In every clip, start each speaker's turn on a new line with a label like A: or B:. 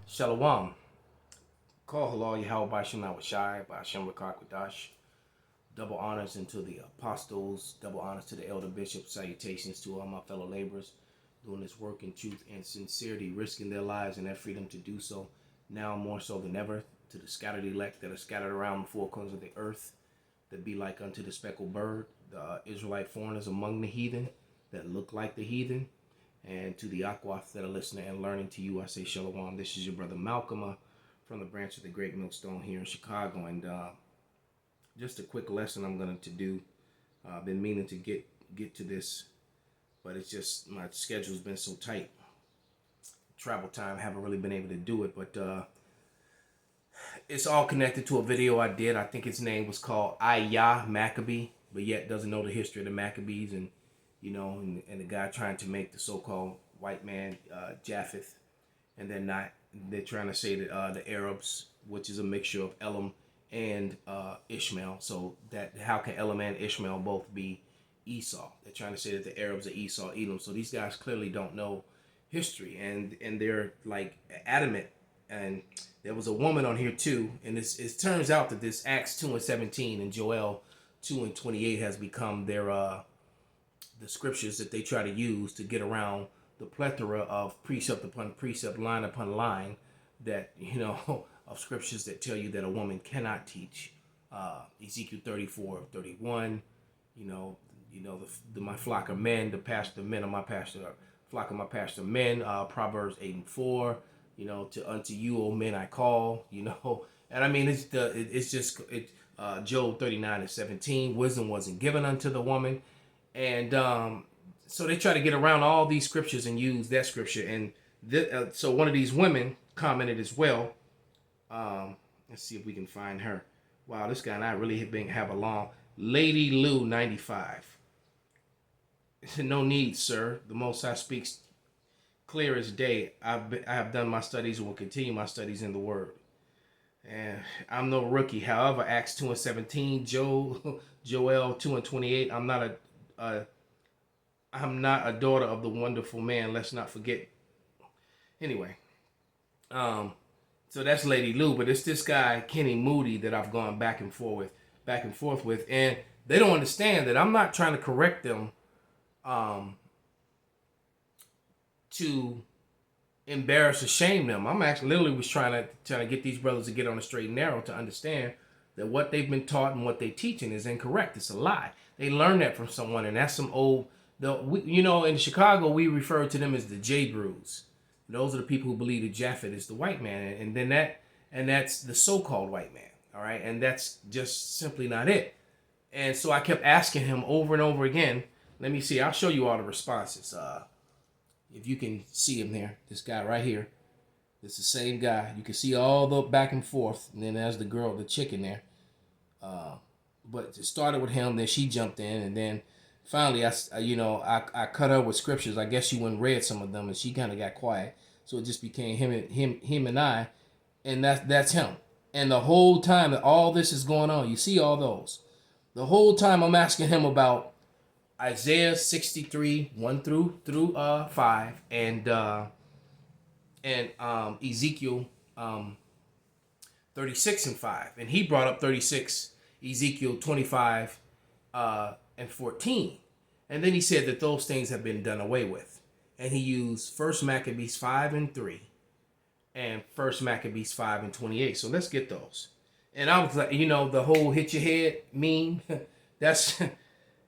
A: Shalom. Call halal YahMaccabees by Hashem Rakak. Double honors unto the apostles, double honors to the elder bishops, salutations to all my fellow laborers doing this work in truth and sincerity, risking their lives and their freedom to do so, now more so than ever, to the scattered elect that are scattered around the four corners of the earth, that be like unto the speckled bird, the Israelite foreigners among the heathen, that look like the heathen, and to the Aquath that are listening and learning to you, I say Shalom. This is your brother Malcolm from the branch of the Great Millstone here in Chicago, and just a quick lesson I'm going to do. I've been meaning to get to this, but it's just my schedule's been so tight. Travel time, haven't really been able to do it, but it's all connected to a video I did. I think its name was called IJahMaccabees, but yet doesn't know the history of the Maccabees, and and the guy trying to make the so-called white man Japheth, and they're trying to say that the Arabs, which is a mixture of Elam and Ishmael, so that how can Elam and Ishmael both be Esau? They're trying to say that the Arabs are Esau, Edom. So these guys clearly don't know history, and they're like adamant. And there was a woman on here too, and it turns out that this Acts 2:17 and Joel 2:28 has become their the scriptures that they try to use to get around the plethora of precept upon precept, line upon line, that of scriptures that tell you that a woman cannot teach. Ezekiel 34:31, my flock of men, the pastor men of my pastor, flock of my pastor men. Proverbs 8:4, to unto you, O men, I call. And I mean it's just Job 39:17. Wisdom wasn't given unto the woman. And so they try to get around all these scriptures and use that scripture. And so one of these women commented as well. Let's see if we can find her. Wow, this guy and I really have a long. Lady Lou 95. No need, sir. The Most High speaks clear as day. I have done my studies and will continue my studies in the Word. And I'm no rookie. However, Acts 2:17, Joel 2:28. I'm not a daughter of the wonderful man. Let's not forget. Anyway, so that's Lady Lou, but it's this guy Kenny Moody that I've gone back and forth with, and they don't understand that I'm not trying to correct them, to embarrass or shame them. I'm actually literally was trying to get these brothers to get on the straight and narrow to understand that what they've been taught and what they're teaching is incorrect. It's a lie. They learned that from someone, and that's some old. In Chicago we refer to them as the J Brews. Those are the people who believe that Japheth is the white man, and that's the so-called white man. All right, and that's just simply not it. And so I kept asking him over and over again. Let me see. I'll show you all the responses. If you can see him there, this guy right here. It's the same guy. You can see all the back and forth, and then there's the girl, the chicken there. But it started with him, then she jumped in, and then finally, I cut her with scriptures. I guess she went and read some of them, and she kind of got quiet. So it just became him and I, and that's him. And the whole time that all this is going on, you see all those. The whole time I'm asking him about Isaiah 63 1 through 5, and Ezekiel 36 and 5, and he brought up 36, Ezekiel 25 and 14, and then he said that those things have been done away with, and he used 1 Maccabees 5 and 3 and 1 Maccabees 5 and 28. So let's get those. And I was like, the whole hit your head meme, that's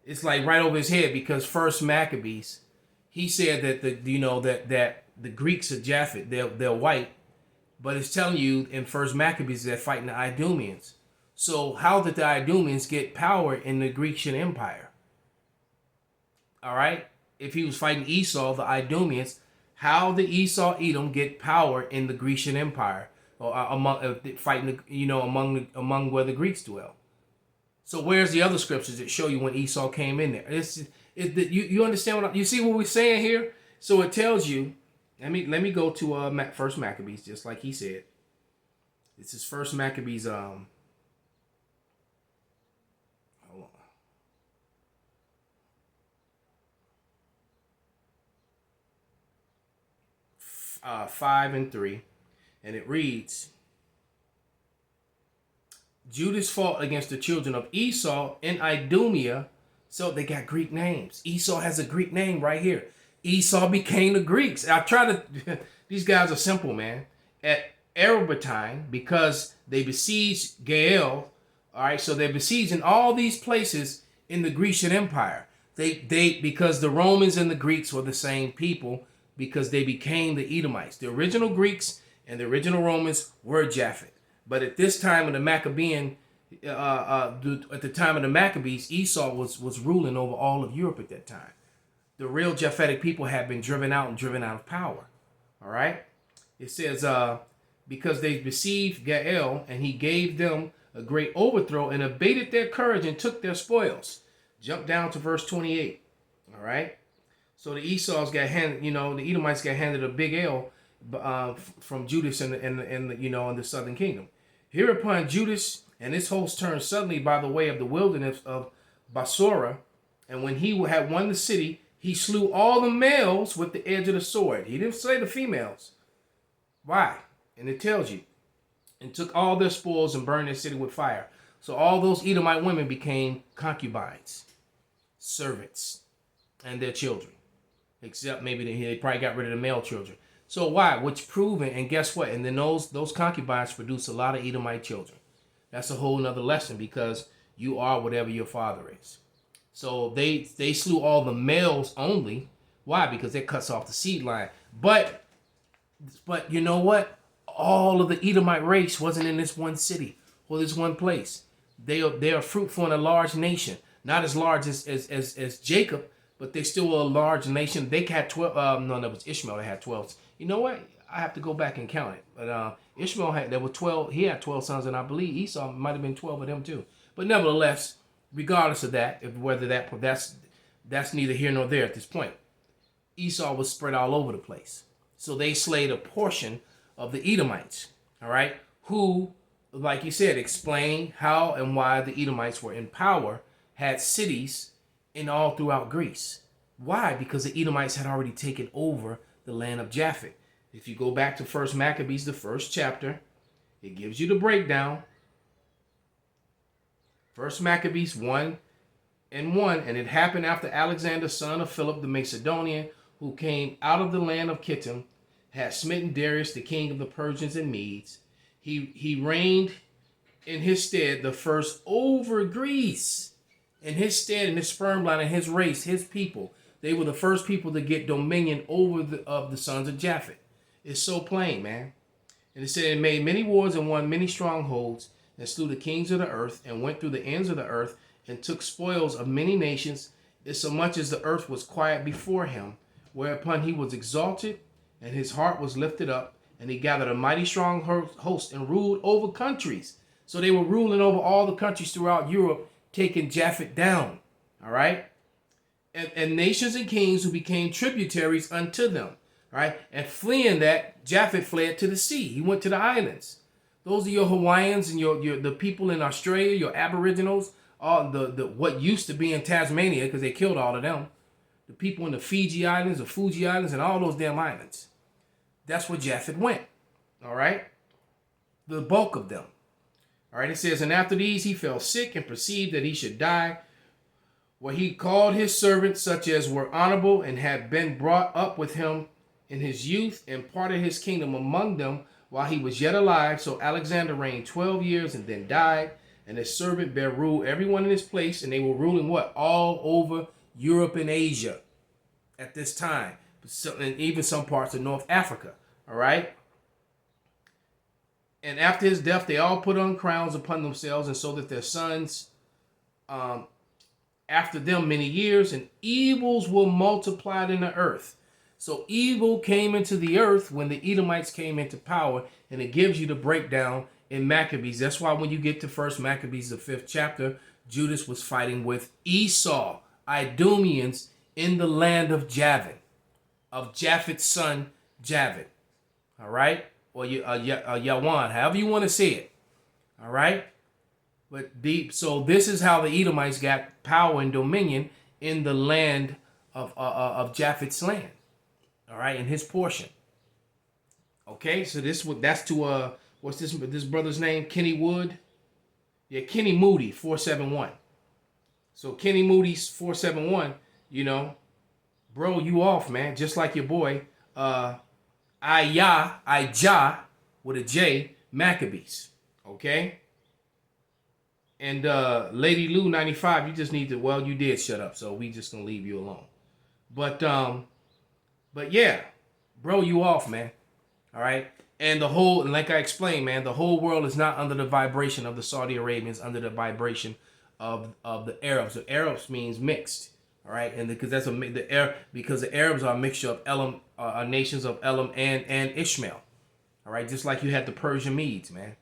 A: it's like right over his head, because 1 Maccabees, he said that that the Greeks are Japheth, they're white, but it's telling you in 1 Maccabees they're fighting the Idumeans. So how did the Idumeans get power in the Grecian Empire? All right, if he was fighting Esau, the Idumeans, how did Esau Edom get power in the Grecian Empire, or fighting among where the Greeks dwell? So where's the other scriptures that show you when Esau came in there? You understand you see what we're saying here? So it tells you. Let me go to 1 Maccabees, just like he said. This is 1 Maccabees. Hold on. 5 and 3. And it reads, Judas fought against the children of Esau in Idumea. So they got Greek names. Esau has a Greek name right here. Esau became the Greeks. I try to, these guys are simple, man. At Erebetine, because they besieged Gael, all right, so they're besieging all these places in the Grecian Empire. Because the Romans and the Greeks were the same people, because they became the Edomites. The original Greeks and the original Romans were Japhet. But at this time of the Maccabean, at the time of the Maccabees, Esau was ruling over all of Europe at that time. The real Japhetic people had been driven out of power. All right? It says, because they besieged Gael, and he gave them a great overthrow and abated their courage and took their spoils. Jump down to verse 28. All right? So the Esau's got handed, the Edomites got handed a big L from Judas and the southern kingdom. Hereupon Judas and his host turned suddenly by the way of the wilderness of Basora, and when he had won the city, he slew all the males with the edge of the sword. He didn't slay the females. Why? And it tells you. And took all their spoils and burned their city with fire. So all those Edomite women became concubines, servants, and their children. Except maybe they probably got rid of the male children. So why? Which proven, and guess what? And then those concubines produce a lot of Edomite children. That's a whole nother lesson, because you are whatever your father is. So they slew all the males only. Why? Because that cuts off the seed line. But you know what? All of the Edomite race wasn't in this one city or this one place. They are fruitful in a large nation. Not as large as Jacob, but they still were a large nation. They had 12. No, that was Ishmael that had 12. You know what? I have to go back and count it. But Ishmael there were 12. He had 12 sons, and I believe Esau might have been 12 of them too. But nevertheless, regardless of that, that's neither here nor there at this point. Esau was spread all over the place. So they slayed a portion of the Edomites, all right, who, like you said, explain how and why the Edomites were in power, had cities in all throughout Greece. Why? Because the Edomites had already taken over the land of Japhet. If you go back to 1 Maccabees, the first chapter, it gives you the breakdown. 1 Maccabees 1:1, and it happened after Alexander, son of Philip the Macedonian, who came out of the land of Kittim, had smitten Darius, the king of the Persians and Medes. He reigned in his stead the first over Greece. In his stead, in his sperm line, in his race, his people, they were the first people to get dominion over the sons of Japhet. It's so plain, man. And it said, it made many wars and won many strongholds, and slew the kings of the earth, and went through the ends of the earth, and took spoils of many nations, insomuch as the earth was quiet before him, whereupon he was exalted, and his heart was lifted up, and he gathered a mighty strong host and ruled over countries. So they were ruling over all the countries throughout Europe, taking Japhet down. All right? And nations and kings who became tributaries unto them. All right? And fleeing that, Japhet fled to the sea. He went to the islands. Those are your Hawaiians and the people in Australia, your Aboriginals, all the what used to be in Tasmania, because they killed all of them. The people in the Fiji Islands, the Fuji Islands, and all those damn islands. That's where Japhet went. All right? The bulk of them. All right, it says, and after these he fell sick and perceived that he should die. Where he called his servants, such as were honorable and had been brought up with him in his youth, and parted his kingdom among them while he was yet alive. So Alexander reigned 12 years and then died. And his servant bare rule everyone in his place. And they were ruling what? All over Europe and Asia at this time. And even some parts of North Africa. All right? And after his death, they all put on crowns upon themselves, and so that their sons after them many years, and evils were multiplied in the earth. So evil came into the earth when the Edomites came into power, and it gives you the breakdown in Maccabees. That's why when you get to 1 Maccabees, the 5th chapter, Judas was fighting with Esau, Idumeans, in the land of Javan, of Japhet's son, Javan. All right? Or Yawan, however you want to say it. All right? So this is how the Edomites got power and dominion in the land of Japhet's land. All right? In his portion. Okay, so that's to what's this brother's name? Kenny Wood? Yeah, Kenny Moody 471. So Kenny Moody 471, you know, bro, you off, man. Just like your boy, Ijah with a J, Maccabees. Okay? And Lady Lou 95, you just need to, well, you did shut up, so we just gonna leave you alone. But yeah, bro, you off, man. All right. And like I explained, man, the whole world is not under the vibration of the Saudi Arabians, under the vibration of the Arabs. The Arabs means mixed. All right, and because because the Arabs are a mixture of Elam, nations of Elam and Ishmael. All right, just like you had the Persian Medes, man.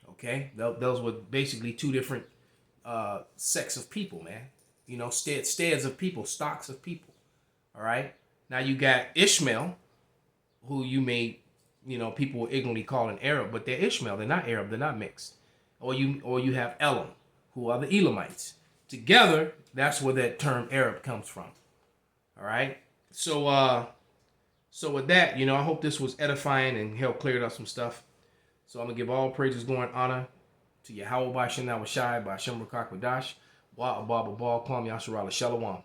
A: Okay, those were basically two different sects of people, man. You know, steads of people, stocks of people. All right. Now you got Ishmael, who you may, people will ignorantly call an Arab, but they're Ishmael. They're not Arab. They're not mixed. Or you have Elam, who are the Edomites. Together, that's where that term Arab comes from. All right. So with that, I hope this was edifying and helped clear up some stuff. So I'm gonna give all praises, glory, and honor to Yahweh by Shem Shai by Shem Rakak Wadash, Wa Abba Bal Kwam Yasharala Shalom.